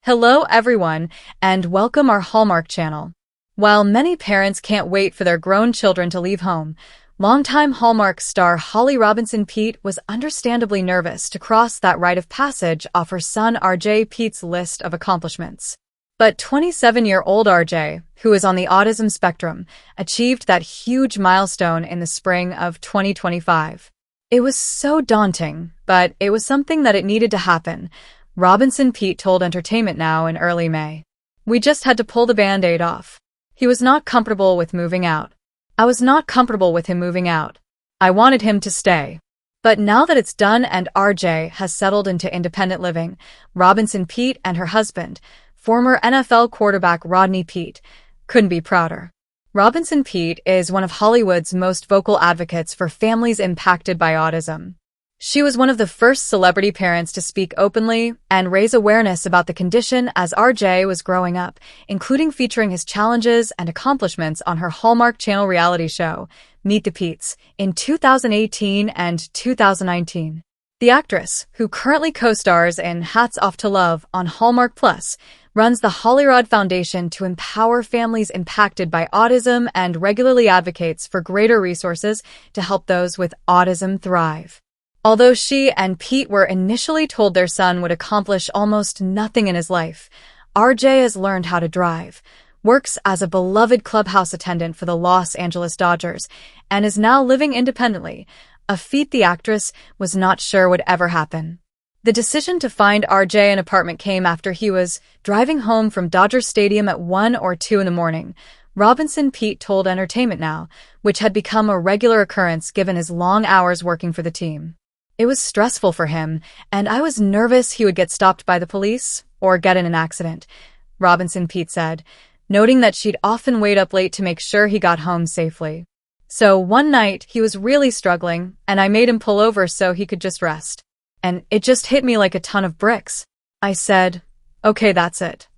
Hello everyone, and welcome our Hallmark channel. While many parents can't wait for their grown children to leave home, longtime Hallmark star Holly Robinson Peete was understandably nervous to cross that rite of passage off her son RJ Peete's list of accomplishments. But 27-year-old RJ, who is on the autism spectrum, achieved that huge milestone in the spring of 2025. It was so daunting, but it was something that it needed to happen, Robinson Peete told Entertainment Now in early May. We just had to pull the band-aid off. He was not comfortable with moving out. I was not comfortable with him moving out. I wanted him to stay. But now that it's done and RJ has settled into independent living, Robinson Peete and her husband, former NFL quarterback Rodney Peete, couldn't be prouder. Robinson Peete is one of Hollywood's most vocal advocates for families impacted by autism. She was one of the first celebrity parents to speak openly and raise awareness about the condition as RJ was growing up, including featuring his challenges and accomplishments on her Hallmark Channel reality show, Meet the Peetes, in 2018 and 2019. The actress, who currently co-stars in Hats Off to Love on Hallmark Plus, runs the Hollyrod Foundation to empower families impacted by autism and regularly advocates for greater resources to help those with autism thrive. Although she and Peete were initially told their son would accomplish almost nothing in his life, RJ has learned how to drive, works as a beloved clubhouse attendant for the Los Angeles Dodgers, and is now living independently, a feat the actress was not sure would ever happen. The decision to find RJ an apartment came after he was driving home from Dodger Stadium at 1 or 2 in the morning, Robinson Peete told Entertainment Now, which had become a regular occurrence given his long hours working for the team. It was stressful for him, and I was nervous he would get stopped by the police or get in an accident, Robinson Peete said, noting that she'd often wait up late to make sure he got home safely. So one night, he was really struggling, and I made him pull over so he could just rest. And it just hit me like a ton of bricks. I said, okay, that's it.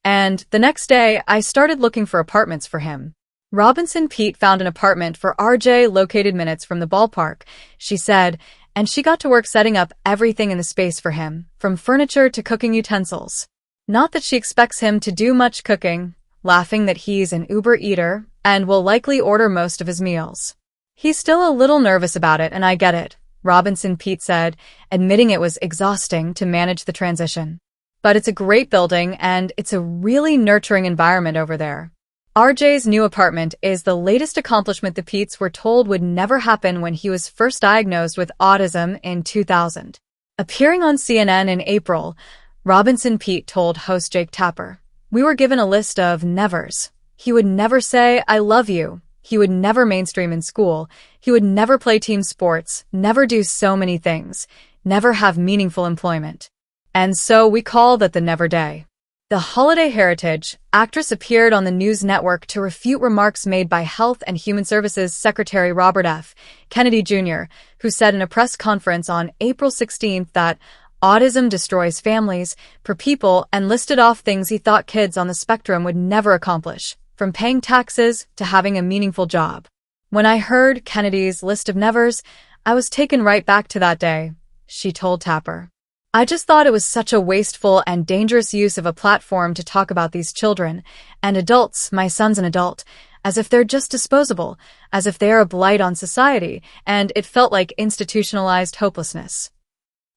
And the next day, I started looking for apartments for him. Robinson Peete found an apartment for RJ located minutes from the ballpark, she said, and she got to work setting up everything in the space for him, from furniture to cooking utensils. Not that she expects him to do much cooking, laughing that he's an Uber eater and will likely order most of his meals. He's still a little nervous about it, and I get it, Robinson Peete said, admitting it was exhausting to manage the transition. But it's a great building, and it's a really nurturing environment over there. RJ's new apartment is the latest accomplishment the Peetes were told would never happen when he was first diagnosed with autism in 2000. Appearing on CNN in April, Robinson Peete told host Jake Tapper, "We were given a list of nevers. He would never say, 'I love you.' He would never mainstream in school. He would never play team sports, never do so many things, never have meaningful employment. And so we call that the Never Day." The Holiday Heritage actress appeared on the news network to refute remarks made by Health and Human Services Secretary Robert F. Kennedy Jr., who said in a press conference on April 16 that autism destroys families, per people, and listed off things he thought kids on the spectrum would never accomplish, from paying taxes to having a meaningful job. When I heard Kennedy's list of nevers, I was taken right back to that day, she told Tapper. I just thought it was such a wasteful and dangerous use of a platform to talk about these children, and adults, my son's an adult, as if they're just disposable, as if they're a blight on society, and it felt like institutionalized hopelessness.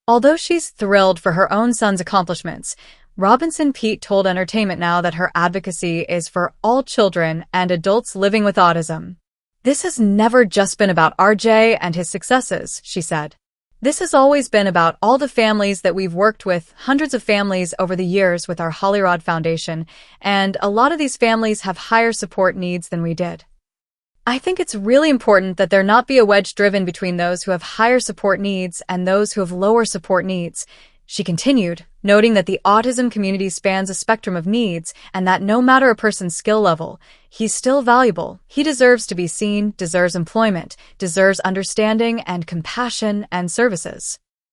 Although she's thrilled for her own son's accomplishments, Robinson Peete told Entertainment Now that her advocacy is for all children and adults living with autism. This has never just been about RJ and his successes, she said. This has always been about all the families that we've worked with, hundreds of families over the years with our Hollyrod Foundation, and a lot of these families have higher support needs than we did. I think it's really important that there not be a wedge driven between those who have higher support needs and those who have lower support needs, she continued, noting that the autism community spans a spectrum of needs and that no matter a person's skill level, he's still valuable. He deserves to be seen, deserves employment, deserves understanding and compassion and services.